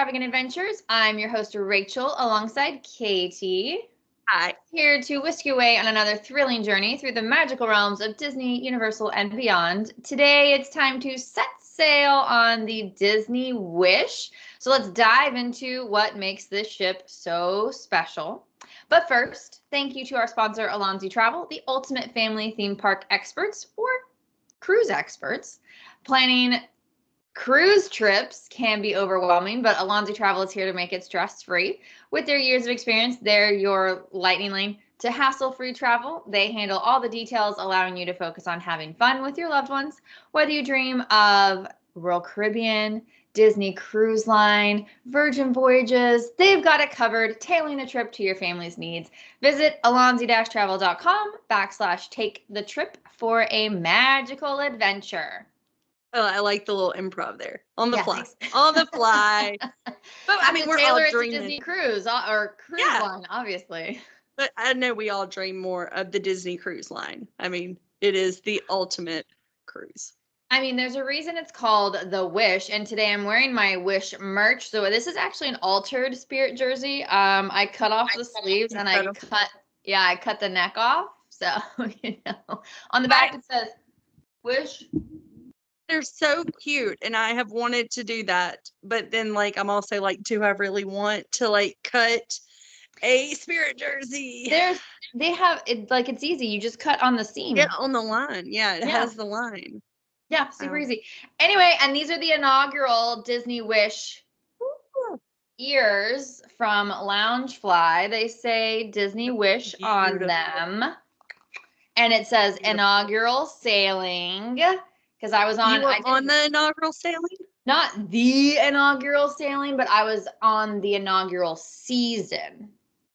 Earstravagant Adventures. I'm your host, Rachel, alongside Katie. Hi. Here to whisk you away on another thrilling journey through the magical realms of Disney, Universal, and beyond. Today, it's time to set sail on the Disney Wish. So let's dive into what makes this ship so special. But first, thank you to our sponsor, Alonzi Travel, the ultimate family theme park experts, or cruise experts. Planning cruise trips can be overwhelming, but Alonzi Travel is here to make it stress-free. With their years of experience, they're your lightning lane to hassle-free travel. They handle all the details, allowing you to focus on having fun with your loved ones. Whether you dream of Royal Caribbean, Disney Cruise Line, Virgin Voyages, they've got it covered, tailoring the trip to your family's needs. Visit alonzi-travel.com/take the trip for a magical adventure. Oh, I like the little improv there. On the Yeah, fly. thanks. On the fly. But I mean, we're all Taylor, it's a dreaming. Disney cruise or cruise line, obviously. But I know we all dream more of the Disney Cruise Line. I mean, it is the ultimate cruise. I mean, there's a reason it's called the Wish, and today I'm wearing my Wish merch. So this is actually an altered Spirit jersey. I cut off the sleeves and I cut the neck off. So on the back it says Wish. They're so cute, and I have wanted to do that, but then I'm also do I really want to cut a Spirit jersey? They have it it's easy. You just cut on the seam. Yeah, on the line. Yeah, it has the line. Yeah, super easy. Anyway, and these are the inaugural Disney Wish ears from Loungefly. They say Disney Wish on them. And it says inaugural sailing. Because I was on. You were on the inaugural sailing? Not the inaugural sailing, but I was on the inaugural season.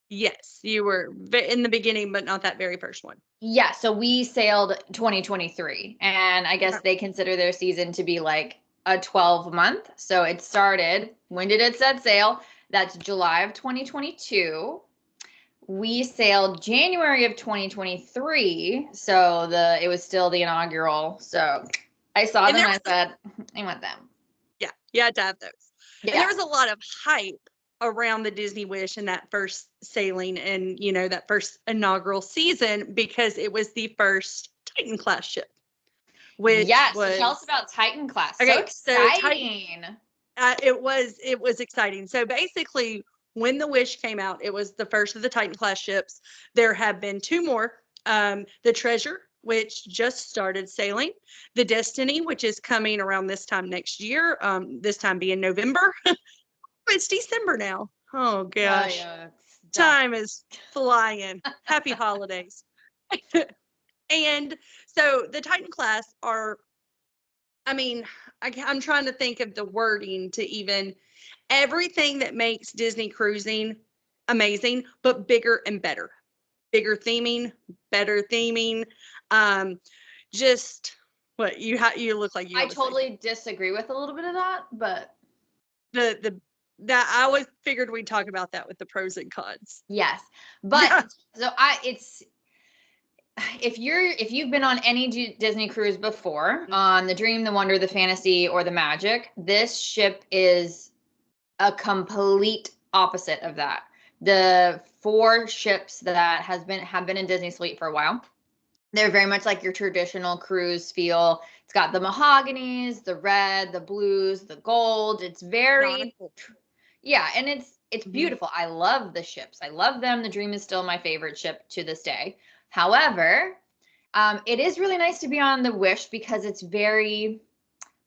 Yes, you were in the beginning, but not that very first one. Yeah, so we sailed 2023, and I guess they consider their season to be a 12-month. So it started, when did it set sail? That's July of 2022. We sailed January of 2023, so it was still the inaugural. So I saw them and I said, I want them. Yeah, you had to have those. Yeah. And there was a lot of hype around the Disney Wish and that first sailing and, that first inaugural season because it was the first Titan class ship. So tell us about Titan class. Okay, so exciting. It was exciting. So basically, when the Wish came out, it was the first of the Titan class ships. There have been two more. The Treasure, which just started sailing. The Destiny, which is coming around this time next year. This time being November. It's December now. Oh gosh. Time is flying. Happy holidays. And so the Titan class are, I'm trying to think of the wording to even everything that makes Disney cruising amazing, but bigger and better. Bigger theming, better theming. Just what you look like you. I totally disagree with a little bit of that, but that I always figured we'd talk about that with the pros and cons. Yes, but so if you've been on any Disney cruise before, on the Dream, the Wonder, the Fantasy, or the Magic, this ship is a complete opposite of that. The four ships that have been in Disney's fleet for a while, they're very much like your traditional cruise feel. It's got the mahoganies, the red, the blues, the gold. It's very and it's beautiful. I love the ships. I love them. The Dream is still my favorite ship to this day. However, it is really nice to be on the Wish because it's very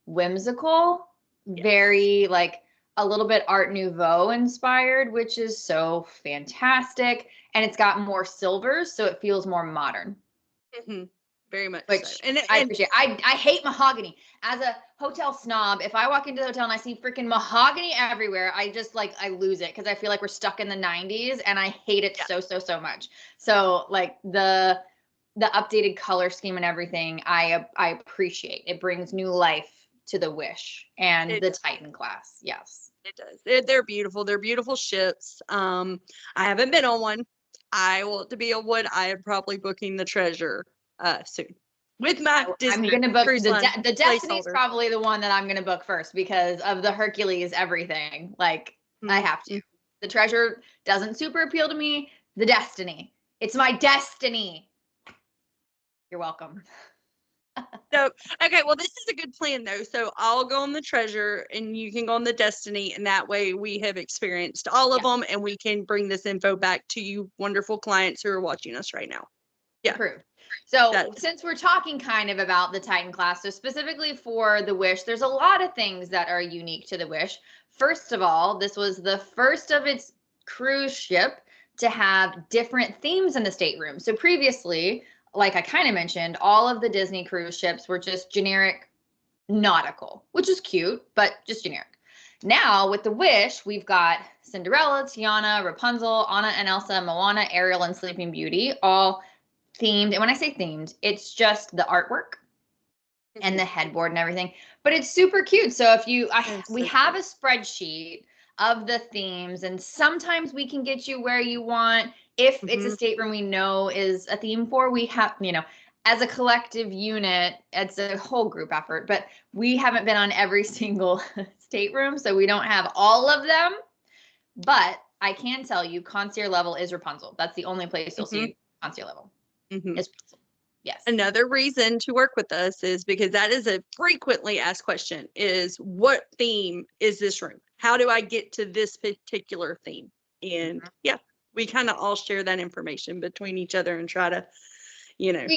whimsical, very a little bit Art Nouveau inspired, which is so fantastic. And it's got more silvers, so it feels more modern. Mm-hmm. Very much which so. I appreciate. I hate mahogany. As a hotel snob, if I walk into the hotel and I see freaking mahogany everywhere, I just I lose it because I feel like we're stuck in the 90s and I hate it so much. So the updated color scheme and everything, I appreciate. It brings new life to the Wish and the Titan class. Yes. It does. They're beautiful. They're beautiful ships. I haven't been on one. I want to be on one. I am probably booking the Treasure soon. with my I'm Disney going to book Cruise the, Line the Destiny's placeholder. probably the one that I'm going to book first because of the Hercules everything. Like I have to. The Treasure doesn't super appeal to me. The Destiny. It's my destiny. You're welcome. So, okay, well, this is a good plan though. So I'll go on the Treasure and you can go on the Destiny, and that way we have experienced all of them and we can bring this info back to you wonderful clients who are watching us right now. Yeah. Approved. So since we're talking kind of about the Titan class, so specifically for the Wish, there's a lot of things that are unique to the Wish. First of all, this was the first of its cruise ship to have different themes in the stateroom. So previously, like I kind of mentioned, all of the Disney cruise ships were just generic nautical, which is cute, but just generic. Now with the Wish, we've got Cinderella, Tiana, Rapunzel, Anna and Elsa, Moana, Ariel, and Sleeping Beauty, all themed. And when I say themed, it's just the artwork and the headboard and everything, but it's super cute. So if you, we have a spreadsheet of the themes, and sometimes we can get you where you want. If it's a stateroom we know is a theme for, we have, you know, as a collective unit, it's a whole group effort, but we haven't been on every single stateroom, so we don't have all of them. But I can tell you, concierge level is Rapunzel. That's the only place you'll see concierge level. Yes. Another reason to work with us is because that is a frequently asked question: is what theme is this room? How do I get to this particular theme? And yeah, we kind of all share that information between each other and try to, you know,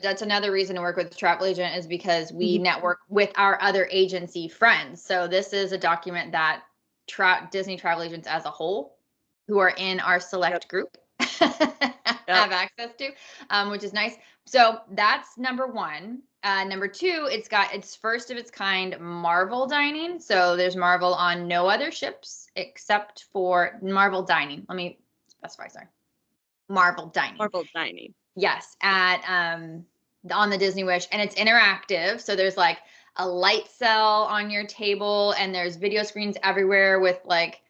that's another reason to work with the travel agent, is because we network with our other agency friends. So this is a document that Disney travel agents as a whole who are in our select group have access to, which is nice. So that's number one. Number two, it's first of its kind Marvel dining. So there's Marvel on no other ships except for Marvel dining. Let me specify, sorry. Marvel dining. Marvel dining. Yes, at on the Disney Wish, and it's interactive. So there's like a light cell on your table, and there's video screens everywhere with like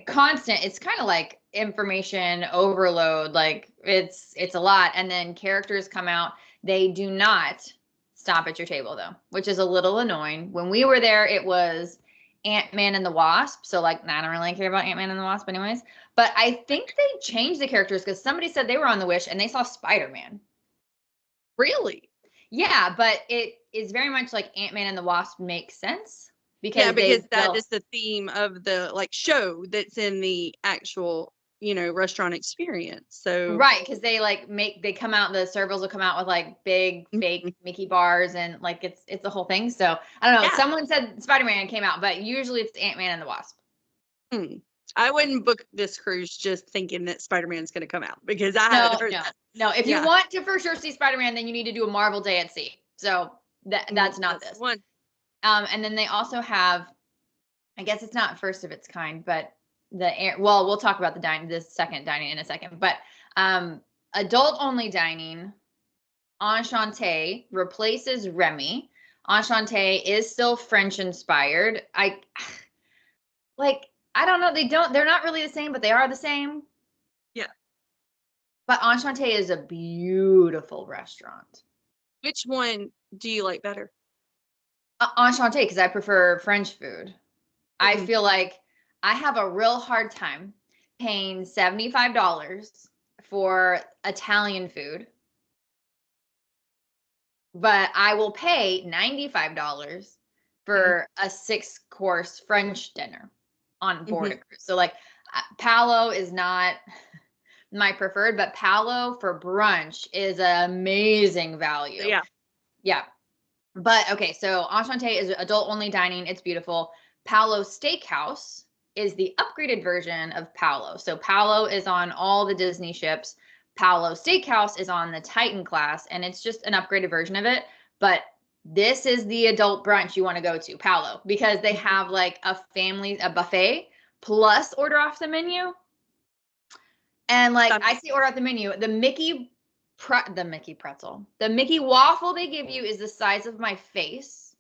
constant. It's kind of like information overload. Like it's a lot, and then characters come out. They do not stop at your table though, which is a little annoying. When we were there, it was Ant-Man and the Wasp. So like, I don't really care about Ant-Man and the Wasp anyways. But I think they changed the characters because somebody said they were on the Wish and they saw Spider-Man. Really? Yeah, but it is very much like Ant-Man and the Wasp makes sense because that is the theme of the like show that's in the actual, you know, restaurant experience. So right, because they come out, the servers will come out with like big fake Mickey bars, and like it's the whole thing. So I don't know. Someone said Spider-Man came out, but usually it's Ant-Man and the Wasp. I wouldn't book this cruise just thinking that Spider-Man's going to come out, because I haven't heard that. No, if you want to for sure see Spider-Man, then you need to do a Marvel Day at Sea. So that's not this one. And then they also have, I guess it's not first of its kind, but we'll talk about the second dining in a second. But adult only dining, Enchanté replaces Remy. Enchanté is still French inspired. I don't know. They're not really the same, but they are the same. Yeah. But Enchanté is a beautiful restaurant. Which one do you like better? Enchanté, because I prefer French food. I feel like I have a real hard time paying $75 for Italian food, but I will pay $95 for a 6-course French dinner on board a cruise. So like Palo is not my preferred, but Palo for brunch is an amazing value. Yeah. But okay, so Enchanté is adult only dining. It's beautiful. Palo Steakhouse is the upgraded version of Palo. So Palo is on all the Disney ships. Palo Steakhouse is on the Titan class, and it's just an upgraded version of it. But this is the adult brunch you want to go to, Palo, because they have like a buffet plus order off the menu. And like I see order off the menu, the Mickey pretzel, the Mickey waffle they give you is the size of my face.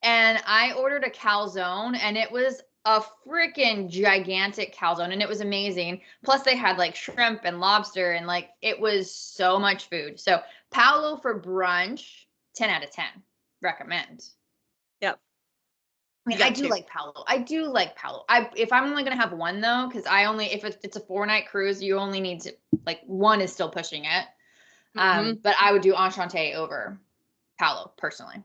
And I ordered a calzone, and it was a freaking gigantic calzone, and it was amazing. Plus they had like shrimp and lobster, and like it was so much food. So Paolo for brunch, 10 out of 10. Recommend. Yep. I mean, I do like Paolo. I do like Paolo. If I'm only gonna have one though, because if it's a 4-night cruise, you only need to, like, one is still pushing it. But I would do Enchante over Paolo personally.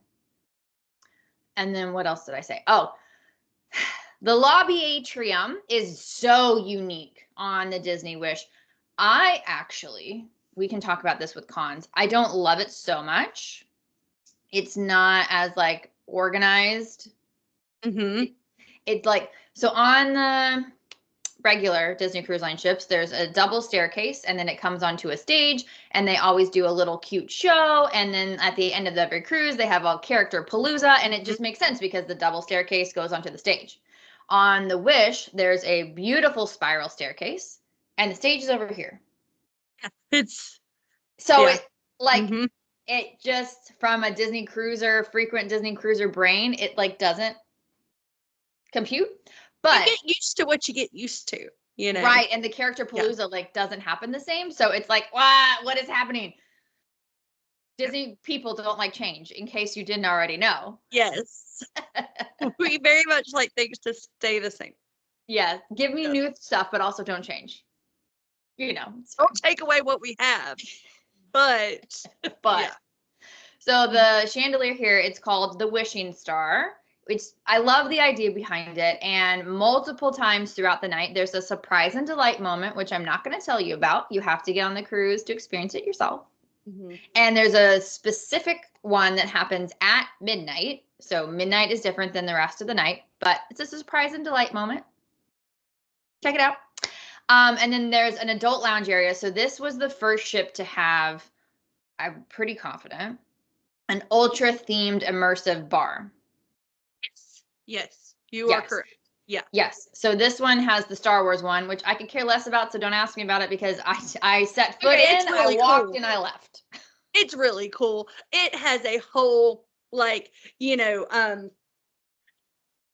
And then what else did I say? Oh, the lobby atrium is so unique on the Disney Wish. We can talk about this with cons. I don't love it so much. It's not as like organized. It's like, so on the regular Disney Cruise Line ships, there's a double staircase, and then it comes onto a stage, and they always do a little cute show. And then at the end of every cruise, they have a character palooza, and it just makes sense because the double staircase goes onto the stage. On the Wish, there's a beautiful spiral staircase, and the stage is over here. It's so it like it just, from a frequent Disney cruiser brain, it like doesn't compute. But you get used to what you get used to, you know. Right, and the character palooza like doesn't happen the same. So it's like, what is happening? Disney people don't like change, in case you didn't already know. Yes. We very much like things to stay the same. Yeah, give me new stuff, but also don't change. You know, don't take away what we have. But yeah. So the chandelier here, it's called the Wishing Star. I love the idea behind it, and multiple times throughout the night, there's a surprise and delight moment, which I'm not going to tell you about. You have to get on the cruise to experience it yourself. And there's a specific one that happens at midnight. So midnight is different than the rest of the night, but it's a surprise and delight moment. Check it out. And then there's an adult lounge area. So this was the first ship to have, I'm pretty confident, an ultra themed immersive bar. Yes, you are correct. Yeah. Yes. So this one has the Star Wars one, which I could care less about. So don't ask me about it, because I set foot in, really I walked, and I left. It's really cool. It has a whole, like,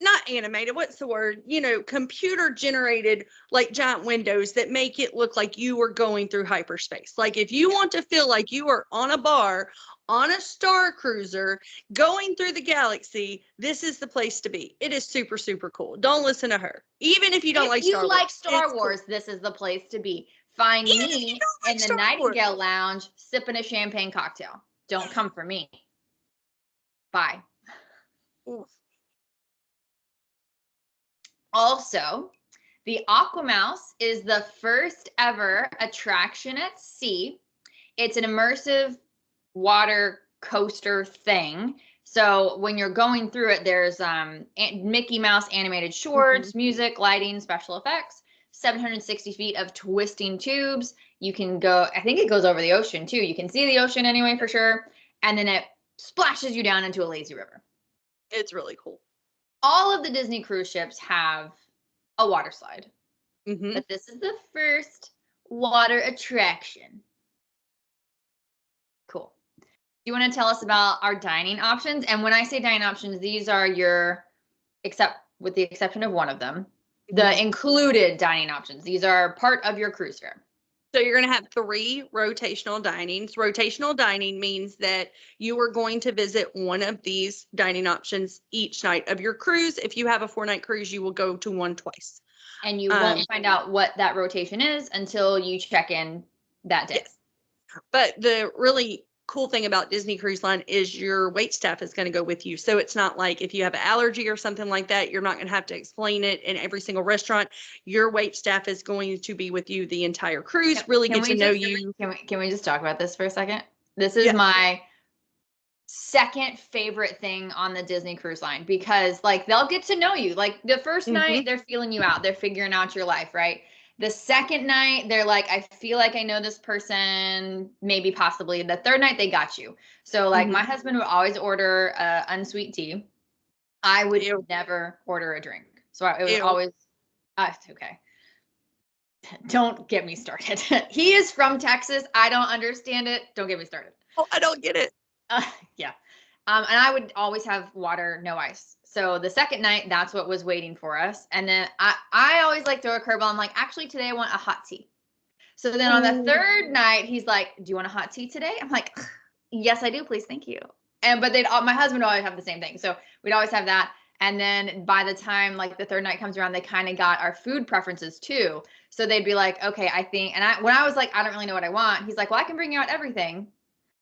not animated, what's the word? Computer generated, like, giant windows that make it look like you were going through hyperspace. Like, if you want to feel like you are on a bar, on a star cruiser, going through the galaxy, this is the place to be. It is super, super cool. Don't listen to her. Even if you don't like Star Wars. If you like Star Wars, this is the place to be. Find me in the Nightingale Lounge sipping a champagne cocktail. Don't come for me. Bye. Ooh. Also, the Aquamouse is the first ever attraction at sea. It's an immersive water coaster thing. So when you're going through it, there's Mickey Mouse animated shorts, music, lighting, special effects, 760 feet of twisting tubes. You can go, I think it goes over the ocean too. You can see the ocean anyway, for sure. And then it splashes you down into a lazy river. It's really cool. All of the Disney cruise ships have a water slide, but this is the first water attraction. Cool. Do you want to tell us about our dining options? And when I say dining options, these are with the exception of one of them, the included dining options. These are part of your cruise fare. So you're going to have 3 rotational dinings. Rotational dining means that you are going to visit one of these dining options each night of your cruise. If you have a 4-night cruise, you will go to one twice. And you won't find out what that rotation is until you check in that day. Yes. But the really cool thing about Disney Cruise Line is your wait staff is going to go with you. So it's not like if you have an allergy or something like that, you're not going to have to explain it in every single restaurant. Your wait staff is going to be with you the entire cruise, really get to know you. Can we just talk about this for a second? This is my second favorite thing on the Disney Cruise Line, because like they'll get to know you. Like the first night, they're feeling you out. They're figuring out your life, right? The second night, they're like, I feel like I know this person, maybe possibly. The third night, they got you. So like my husband would always order unsweet tea. I would never order a drink. So it was always, okay. Don't get me started. He is from Texas. I don't understand it. Don't get me started. Oh, I don't get it. Yeah. And I would always have water, no ice. So the second night, that's what was waiting for us. And then I always like throw a curveball. I'm like, actually, today I want a hot tea. So then on the third night, he's like, do you want a hot tea today? I'm like, yes, I do. Please. Thank you. But my husband would always have the same thing. So we'd always have that. And then by the time like the third night comes around, they kind of got our food preferences too. So they'd be like, okay, I think, when I was like, I don't really know what I want. He's like, well, I can bring you out everything,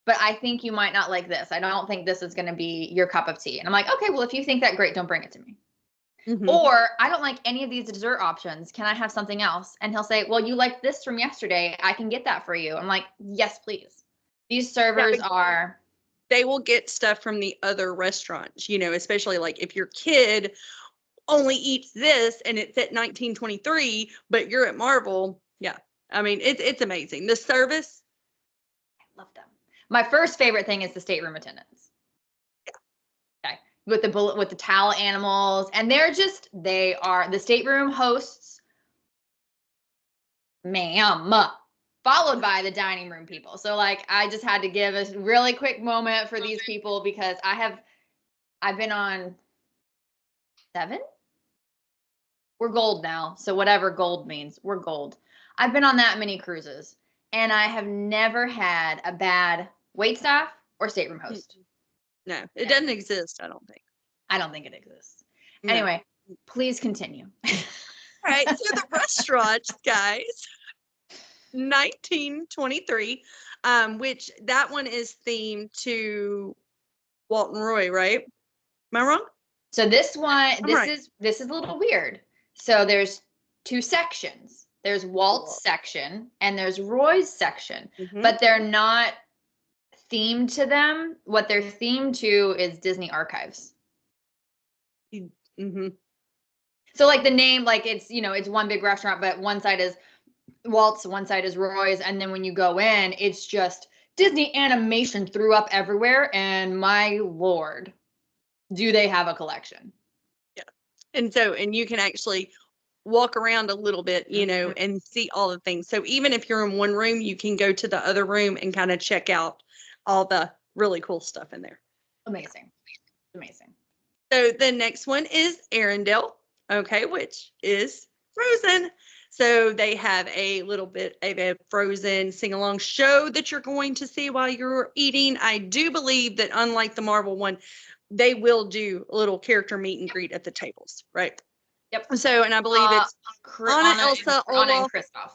but I think you might not like this. I don't think this is going to be your cup of tea. And I'm like, okay, well, if you think that, great, don't bring it to me. Or I don't like any of these dessert options. Can I have something else? And he'll say, well, you liked this from yesterday. I can get that for you. I'm like, yes, please. These servers are. They will get stuff from the other restaurants, you know, especially like if your kid only eats this and it's at 1923, but you're at Marvel. Yeah. I mean, it's amazing. The service. I love them. My first favorite thing is the stateroom attendants. Yeah. Okay. With the towel animals. And they are the stateroom hosts, ma'am, followed by the dining room people. So like, I just had to give a really quick moment for these people because I've been on 7. We're gold now. So whatever gold means, we're gold. I've been on that many cruises and I have never had a bad waitstaff or stateroom host. No, it doesn't exist. I don't think. I don't think it exists. No. Anyway, please continue. All right. So the restaurants, guys. 1923, which that one is themed to Walt and Roy, right? Am I wrong? So this one, this is a little weird. So there's 2 sections. There's Walt's section and there's Roy's section, but they're not themed to them. What they're themed to is Disney Archives. So like the name, like it's, you know, it's one big restaurant, but one side is Walt's, one side is Roy's, and then when you go in, it's just Disney animation threw up everywhere, and my lord, do they have a collection. Yeah. And you can actually walk around a little bit, you know, and see all the things. So even if you're in one room, you can go to the other room and kind of check out all the really cool stuff in there. Amazing. So the next one is Arendelle, okay, which is Frozen. So they have a little bit of a Frozen sing-along show that you're going to see while you're eating. I do believe that unlike the Marvel one, they will do a little character meet and greet at the tables, right? Yep. So, and I believe it's Anna, Elsa, Olaf, and Kristoff.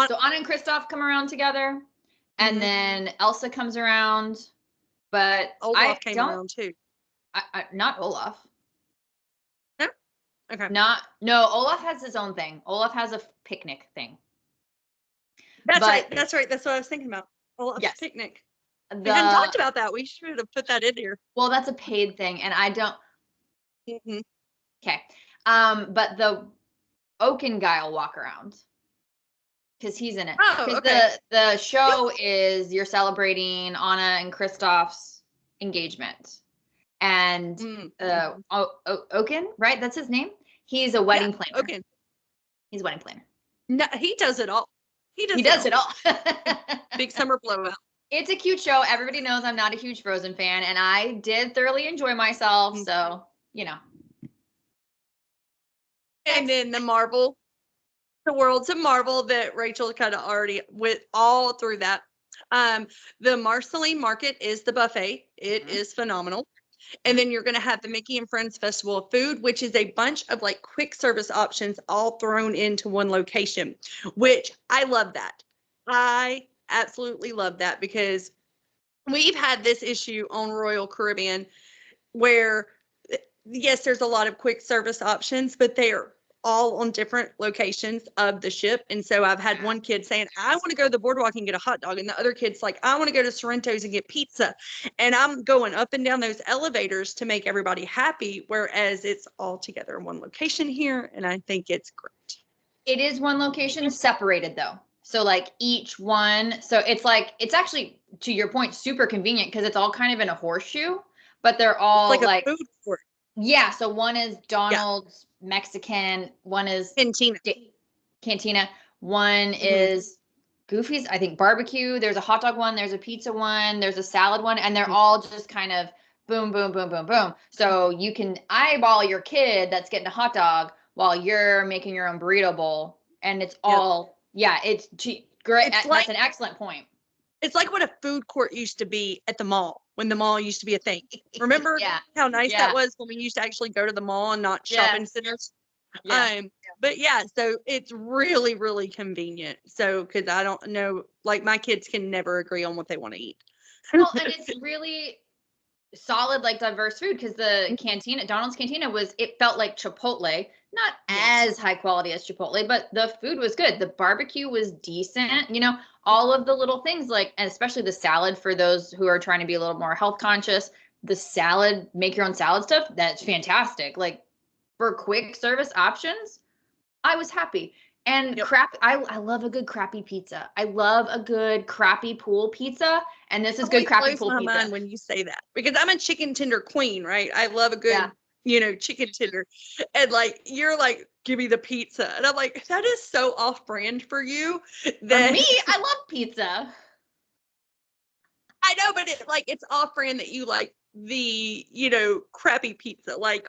So Anna and Kristoff come around together, and then Elsa comes around, but Olaf came around too. Not Olaf. No. Okay. No. Olaf has his own thing. Olaf has a picnic thing. That's right. That's what I was thinking about. Olaf's picnic. We hadn't talked about that. We should have put that in here. Well, that's a paid thing, and I don't. Okay. But the Oaken guy will walk around because he's in it. Because the show is you're celebrating Anna and Kristoff's engagement, and Oaken, right? That's his name. He's a wedding planner. Oaken. He's a wedding planner. No, he does it all. He does it all. Big summer blowout. It's a cute show. Everybody knows I'm not a huge Frozen fan, and I did thoroughly enjoy myself. So, you know. And then the Worlds of Marvel that Rachel kind of already went all through that. The Marceline Market is the buffet. It is phenomenal. And then you're going to have the Mickey and Friends Festival of Food, which is a bunch of like quick service options all thrown into one location, which I love that. I absolutely love that because we've had this issue on Royal Caribbean where, yes, there's a lot of quick service options, but they are all on different locations of the ship. And so I've had one kid saying, I want to go to the boardwalk and get a hot dog. And the other kid's like, I want to go to Sorrento's and get pizza. And I'm going up and down those elevators to make everybody happy, whereas it's all together in one location here. And I think it's great. It is one location separated though. So like each one, so it's like, it's actually, to your point, super convenient because it's all kind of in a horseshoe, but they're all it's like a food court. Yeah, so one is Donald's Mexican, one is Cantina, one is Goofy's, I think, barbecue. There's a hot dog one, there's a pizza one, there's a salad one, and they're all just kind of boom, boom, boom, boom, boom. So you can eyeball your kid that's getting a hot dog while you're making your own burrito bowl. And it's all, it's great. It's That's an excellent point. It's like what a food court used to be at the mall when the mall used to be a thing. Remember how nice that was when we used to actually go to the mall and not shopping centers? Yeah. But yeah, so it's really, really convenient. So, because I don't know, like my kids can never agree on what they want to eat. Well, and it's really solid, like diverse food, because the cantina, Donald's Cantina, it felt like Chipotle, not as high quality as Chipotle, but the food was good. The barbecue was decent, you know, all of the little things, like, and especially the salad for those who are trying to be a little more health conscious. The salad, make your own salad stuff, that's fantastic. Like, for quick service options, I was happy. And I love a good crappy pizza. I love a good crappy pool pizza. And this is good crappy pool pizza. Mind when you say that, because I'm a chicken tender queen, right? I love a good, chicken tender. And like, you're like, give me the pizza. And I'm like, that is so off brand for you. For me, I love pizza. I know, but it's off brand that you like the, crappy pizza. Like,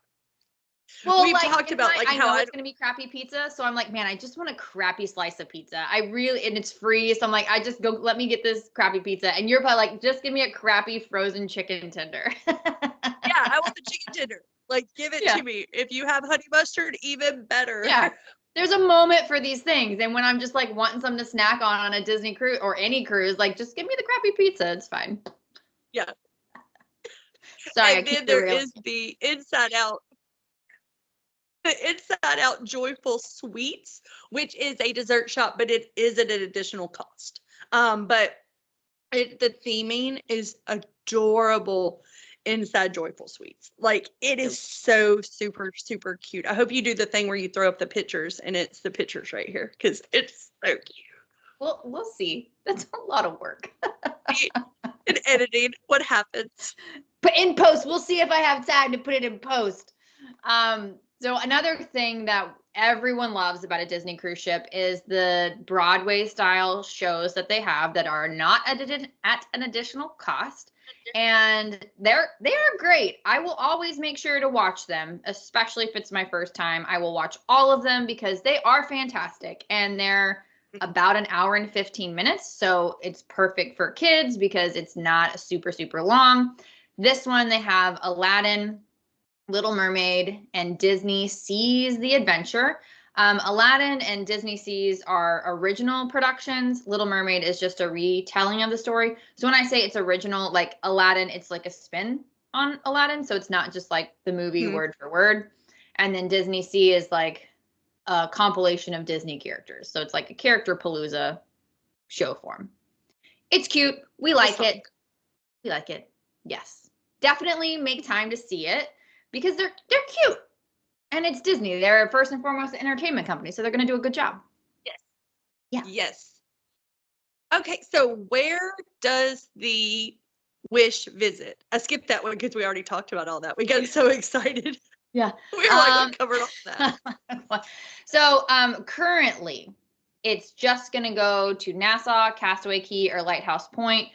well, we've talked about I know it's going to be crappy pizza. So I'm like, man, I just want a crappy slice of pizza. And it's free. So I'm like, let me get this crappy pizza. And you're probably like, just give me a crappy frozen chicken tender. I want the chicken tender. Like, give it to me. If you have honey mustard, even better. Yeah. There's a moment for these things. And when I'm just like wanting something to snack on a Disney cruise or any cruise, like, just give me the crappy pizza. It's fine. Yeah. Sorry. And then there is the Inside Out Joyful Sweets, which is a dessert shop, but it is at an additional cost. But the theming is adorable inside Joyful Sweets. Like, it is so super, super cute. I hope you do the thing where you throw up the pictures, and it's the pictures right here, because it's so cute. Well, we'll see. That's a lot of work. In editing, what happens? But in post, we'll see if I have time to put it in post. So another thing that everyone loves about a Disney cruise ship is the Broadway style shows that they have that are not at an additional cost. And they are great. I will always make sure to watch them, especially if it's my first time. I will watch all of them because they are fantastic, and they're about an hour and 15 minutes. So it's perfect for kids because it's not super, super long. This one, they have Aladdin, Little Mermaid, and Disney Seas the Adventure. Aladdin and Disney Seas are original productions. Little Mermaid is just a retelling of the story. So when I say it's original, like Aladdin, it's like a spin on Aladdin. So it's not just like the movie word for word. And then Disney Sea is like a compilation of Disney characters. So it's like a character palooza show form. It's cute. We like it. We like it. Yes. Definitely make time to see it because they're cute. And it's Disney. They're first and foremost an entertainment company, so they're going to do a good job. Yes. Yeah. Yes. Okay, so where does the Wish visit? I skipped that one because we already talked about all that. We got so excited. Yeah. We were like, we covered all that. So currently, it's just going to go to Nassau, Castaway Cay, or Lighthouse Point.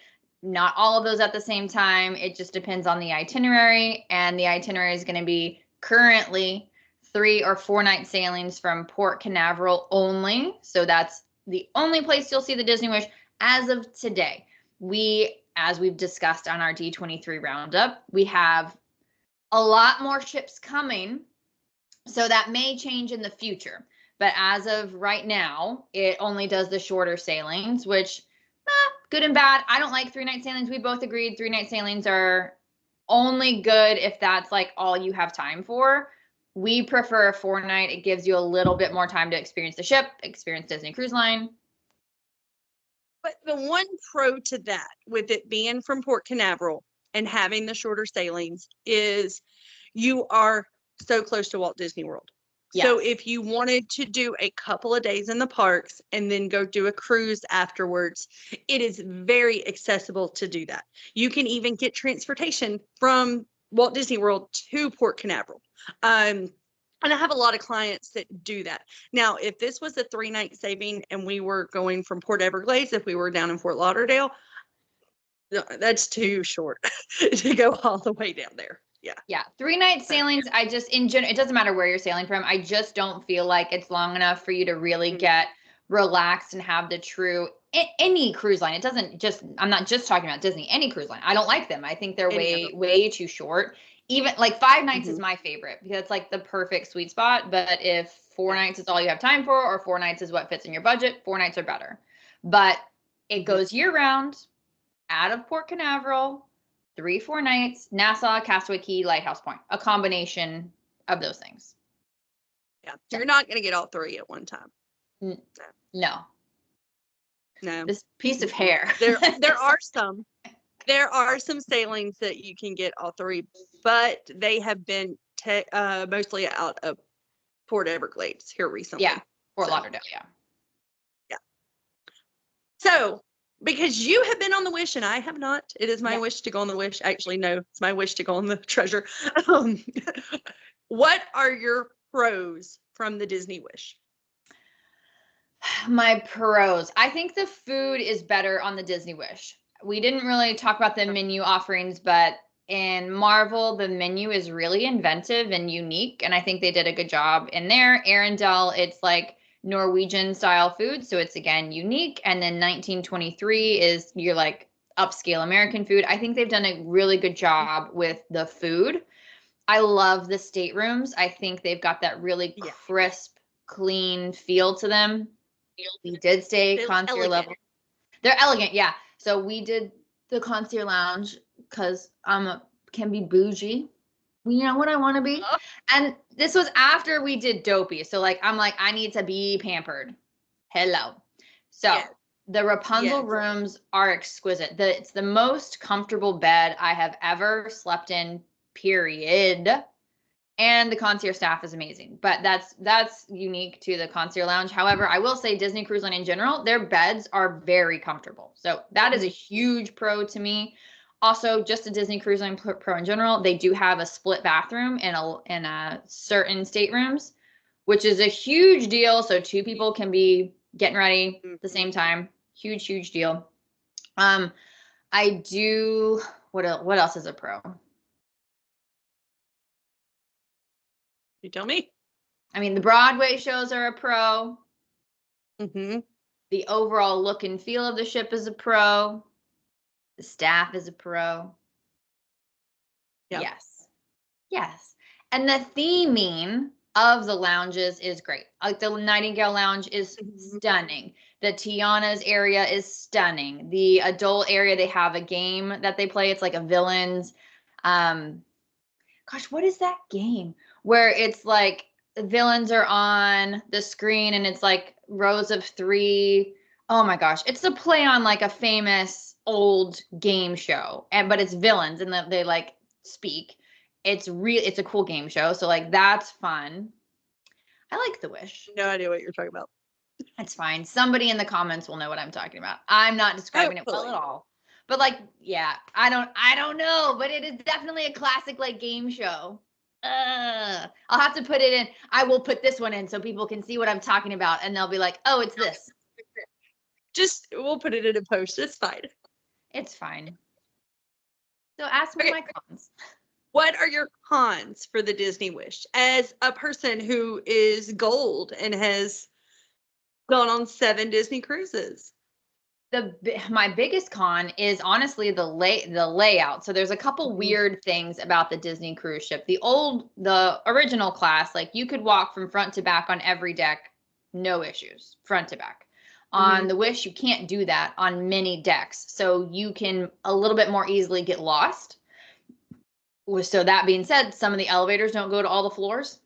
Not all of those at the same time. It just depends on the itinerary, and the itinerary is going to be currently 3 or 4 night sailings from Port Canaveral only. So that's the only place you'll see the Disney Wish as of today. As we've discussed on our D23 roundup, we have a lot more ships coming. So that may change in the future. But as of right now, it only does the shorter sailings, which good and bad. I don't like 3 night sailings. We both agreed 3 night sailings are only good if that's like all you have time for. We prefer a 4 night. It gives you a little bit more time to experience the ship, experience Disney Cruise Line. But the one pro to that, with it being from Port Canaveral and having the shorter sailings, is you are so close to Walt Disney World. Yes. So if you wanted to do a couple of days in the parks and then go do a cruise afterwards, it is very accessible to do that. You can even get transportation from Walt Disney World to Port Canaveral. And I have a lot of clients that do that. Now, if this was a 3 night saving and we were going from Port Everglades, if we were down in Fort Lauderdale, No, that's too short to go all the way down there. Yeah. Yeah. 3-night sailings, I just, in general, it doesn't matter where you're sailing from. I just don't feel like it's long enough for you to really get relaxed and have the true, any cruise line. It doesn't just, I'm not just talking about Disney, any cruise line. I don't like them. I think they're way too short. Even like 5 nights is my favorite because it's like the perfect sweet spot. But if 4 nights is all you have time for, or 4 nights is what fits in your budget, 4 nights are better. But it goes year round, out of Port Canaveral, 3-4 nights, Nassau, Castaway Cay, Lighthouse Point, a combination of those things. Yeah. You're not going to get all 3 at one time. No. No. This piece of hair. There are some sailings that you can get all 3, but they have been mostly out of Port Everglades here recently. Yeah. Fort Lauderdale. Yeah. Yeah. So, because you have been on the Wish and I have not, it is my wish to go on the Wish. Actually, no, it's my wish to go on the Treasure. What are your pros from the Disney Wish? My pros. I think the food is better on the Disney Wish. We didn't really talk about the menu offerings, but in Marvel, the menu is really inventive and unique. And I think they did a good job in there. Arendelle, it's like Norwegian style food. So it's again unique. And then 1923 is your like upscale American food. I think they've done a really good job with the food. I love the staterooms. I think they've got that really crisp, clean feel to them. We did stay concierge level. They're elegant, yeah. So we did the concierge lounge because can be bougie. You know what I want to be. And this was after we did Dopey. So like I'm like, I need to be pampered. Hello. So the Rapunzel rooms are exquisite. It's the most comfortable bed I have ever slept in, period. And the concierge staff is amazing, but that's unique to the concierge lounge. However, I will say Disney Cruise Line in general, their beds are very comfortable. So that is a huge pro to me. Also, just a Disney Cruise Line pro in general, they do have a split bathroom in a certain staterooms, which is a huge deal. So 2 people can be getting ready at the same time. Huge, huge deal. I do, what else is a pro? You tell me. I mean, the Broadway shows are a pro. The overall look and feel of the ship is a pro. The staff is a pro. Yep. Yes. And the theming of the lounges is great. Like the Nightingale Lounge is stunning. The Tiana's area is stunning. The adult area, they have a game that they play. It's like a villains. Gosh, what is that game? Where it's like the villains are on the screen and it's like rows of 3. Oh my gosh. It's a play on like a famous old game show. But it's villains and they like speak. It's a cool game show. So like that's fun. I like the Wish. No idea what you're talking about. That's fine. Somebody in the comments will know what I'm talking about. I'm not describing it well at all. But like, yeah, I don't know, but it is definitely a classic like game show. I'll have to put it in. I will put this one in so people can see what I'm talking about and they'll be like, oh, it's this. We'll put it in a post. It's fine. It's fine. So ask me my cons. What are your cons for the Disney Wish? As a person who is gold and has gone on 7 Disney cruises. My biggest con is honestly the layout. So there's a couple weird things about the Disney cruise ship. The original class, like you could walk from front to back on every deck, no issues, front to back. On the Wish, you can't do that on many decks. So you can a little bit more easily get lost. So that being said, some of the elevators don't go to all the floors.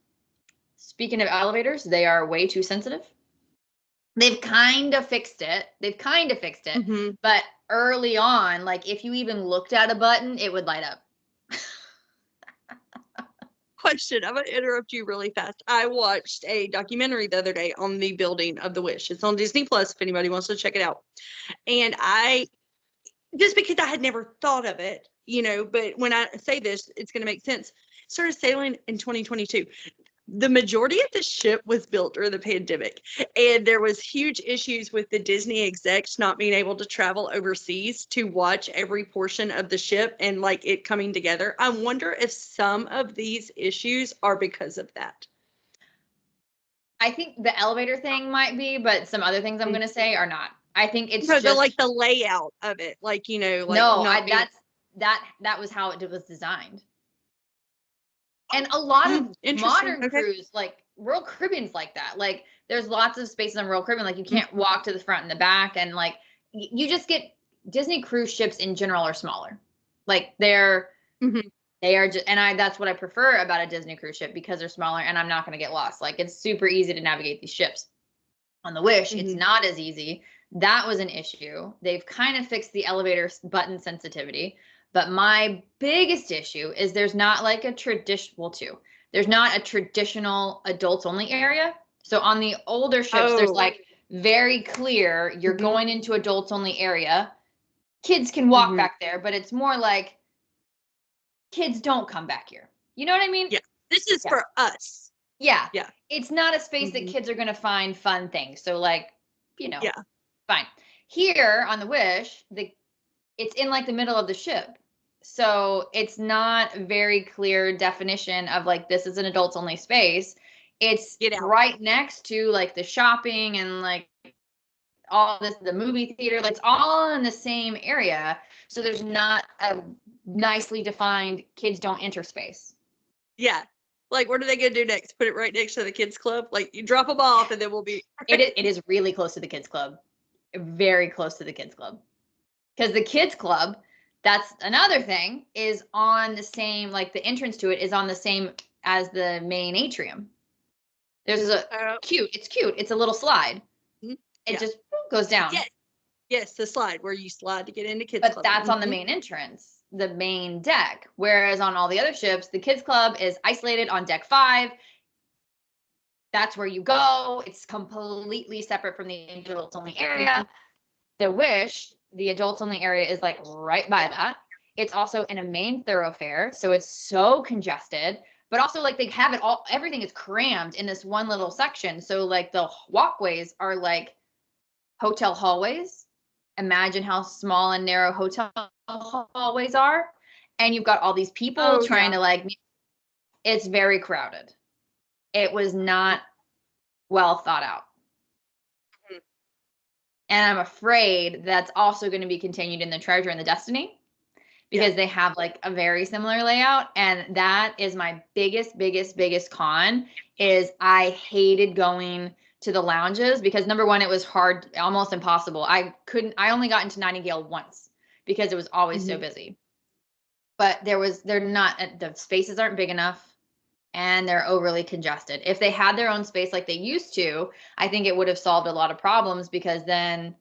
Speaking of elevators, they are way too sensitive. They've kind of fixed it. But early on, like if you even looked at a button, it would light up. Question. I'm going to interrupt you really fast. I watched a documentary the other day on the building of the Wish. It's on Disney Plus if anybody wants to check it out. And just because I had never thought of it, but when I say this, it's going to make sense. Started sailing in 2022. the majority of the ship was built during the pandemic, and there was huge issues with the Disney execs not being able to travel overseas to watch every portion of the ship and like it coming together. I wonder if some of these issues are because of that. I think the elevator thing might be, but some other things I'm going to say are not. I think it's No, just the layout of it, like, you know, like no, not being... that was how it was designed. And a lot of modern cruise, like Royal Caribbean's like that. Like there's lots of spaces on Royal Caribbean. Like you can't walk to the front and the back. And like you just get Disney cruise ships in general are smaller. Like they are just, and that's what I prefer about a Disney cruise ship because they're smaller and I'm not going to get lost. Like it's super easy to navigate these ships. On the Wish, it's not as easy. That was an issue. They've kind of fixed the elevator button sensitivity. But my biggest issue is there's not like a there's not a traditional adults only area. So on the older ships, there's like very clear, you're going into adults only area. Kids can walk back there, but it's more like kids don't come back here. You know what I mean? Yeah. This is for us. Yeah. Yeah. It's not a space that kids are going to find fun things. So like, you know, fine. Here on the Wish, it's in like the middle of the ship. So it's not a very clear definition of like, this is an adults only space. It's right next to like the shopping and like all this, the movie theater, like it's all in the same area. So there's not a nicely defined kids don't enter space. Yeah. Like, what are they going to do next? Put it right next to the kids club? Like you drop them off and then we'll be. It is really close to the kids club. Very close to the kids club. Because the kids club, that's another thing, is on the same, like the entrance to it is on the same as the main atrium. There's it's cute. It's a little slide. It just goes down. Yes, the slide where you slide to get into kids club. But that's on the main entrance, the main deck. Whereas on all the other ships, the kids club is isolated on deck 5. That's where you go. It's completely separate from the adults only area. The Wish, the adults only area is like right by that. It's also in a main thoroughfare, so it's so congested, but also like they have it all, everything is crammed in this one little section. So like the walkways are like hotel hallways. Imagine how small and narrow hotel hallways are. And you've got all these people trying to like, it's very crowded. It was not well thought out. And I'm afraid that's also going to be continued in the Treasure and the Destiny because they have like a very similar layout. And that is my biggest con is I hated going to the lounges because number one, it was hard, almost impossible. I only got into Nightingale once because it was always so busy. But the spaces aren't big enough. And they're overly congested. If they had their own space like they used to, I think it would have solved a lot of problems because then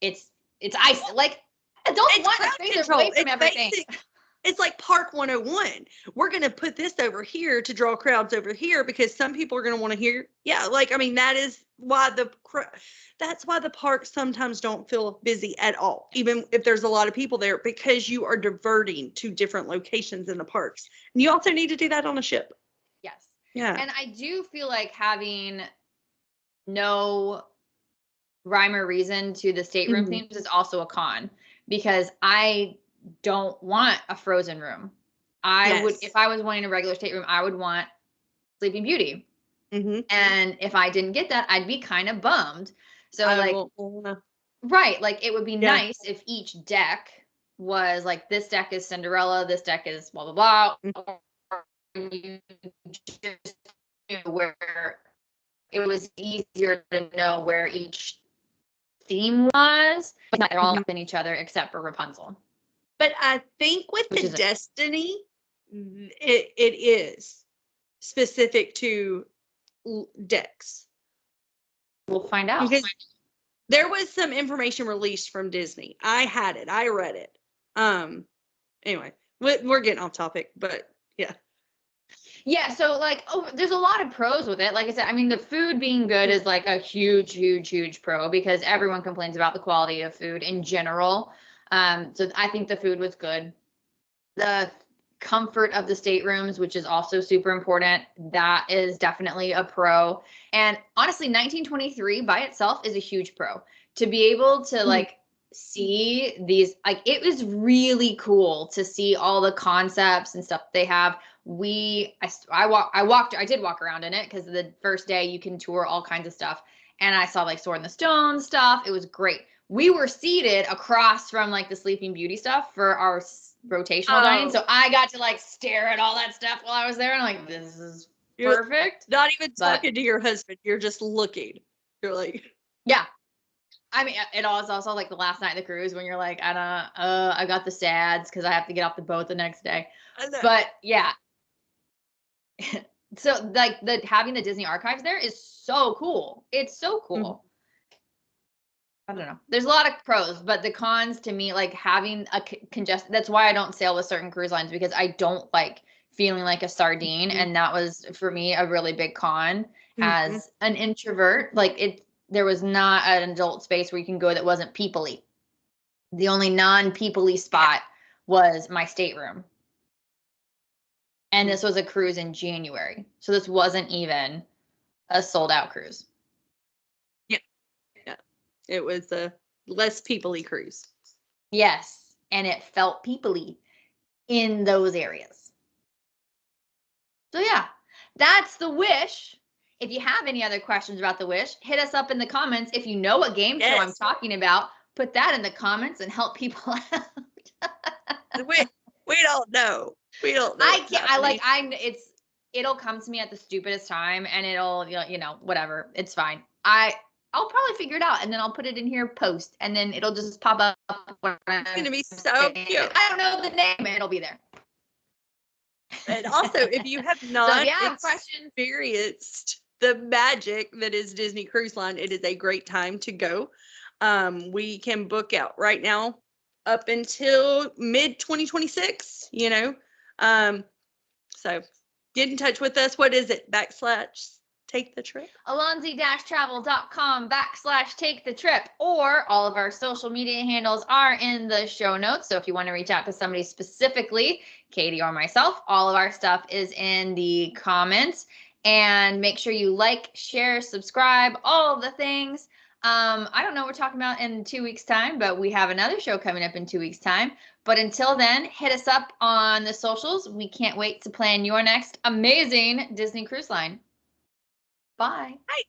it's ice. Like adults want to space away from everything. It's like Park 101. We're going to put this over here to draw crowds over here because some people are going to want to hear. Yeah, like I mean that is why that's why the parks sometimes don't feel busy at all, even if there's a lot of people there, because you are diverting to different locations in the parks. And you also need to do that on a ship. Yes. Yeah. And I do feel like having no rhyme or reason to the stateroom themes is also a con because I don't want a frozen room. I would, if I was wanting a regular stateroom, I would want Sleeping Beauty. And if I didn't get that, I'd be kind of bummed. So right. Like it would be nice if each deck was like, this deck is Cinderella, this deck is blah, blah, blah. You just knew where it was easier to know where each theme was, but not they're all up in each other except for Rapunzel. But I think with the Destiny, it is specific to decks. We'll find out. Because there was some information released from Disney. I had it. I read it. Anyway, we're getting off topic, but yeah. Yeah, so like, there's a lot of pros with it. Like I said, I mean, the food being good is like a huge pro because everyone complains about the quality of food in general. So I think the food was good. The comfort of the staterooms, which is also super important. That is definitely a pro. And honestly, 1923 by itself is a huge pro. To be able to like see these, like it was really cool to see all the concepts and stuff they have. I did walk around in it because the first day you can tour all kinds of stuff. And I saw like Sword in the Stone stuff. It was great. We were seated across from like the Sleeping Beauty stuff for our rotational dining. So I got to like stare at all that stuff while I was there. And I'm like, this is perfect. Not even talking to your husband. You're just looking. You're like, yeah. I mean, it was also like the last night of the cruise when you're like, I got the sads because I have to get off the boat the next day. But yeah. So like having the Disney archives there is so cool. It's so cool. I don't know. There's a lot of pros, but the cons to me, like having a congested, that's why I don't sail with certain cruise lines, because I don't like feeling like a sardine. And that was for me a really big con as an introvert. Like there was not an adult space where you can go that wasn't people-y. The only non-people-y spot was my stateroom. And this was a cruise in January. So this wasn't even a sold out cruise. Yeah. It was a less people-y cruise. Yes. And it felt people-y in those areas. So yeah, that's the Wish. If you have any other questions about the Wish, hit us up in the comments. If you know what game show I'm talking about, put that in the comments and help people out. We don't know. We don't know. It'll come to me at the stupidest time and it'll, whatever. It's fine. I'll probably figure it out and then I'll put it in here post and then it'll just pop up. It's going to be so cute. I don't know the name. It'll be there. And also, if you have not experienced the magic that is Disney Cruise Line, it is a great time to go. We can book out right now up until mid-2026, So get in touch with us. What is it? /take the trip? Alonzi-travel.com/take the trip, or all of our social media handles are in the show notes. So if you want to reach out to somebody specifically, Katie or myself, all of our stuff is in the comments. And make sure you like, share, subscribe, all of the things. I don't know what we're talking about in 2 weeks' time, but we have another show coming up in 2 weeks' time. But until then, hit us up on the socials. We can't wait to plan your next amazing Disney Cruise Line. Bye. Bye.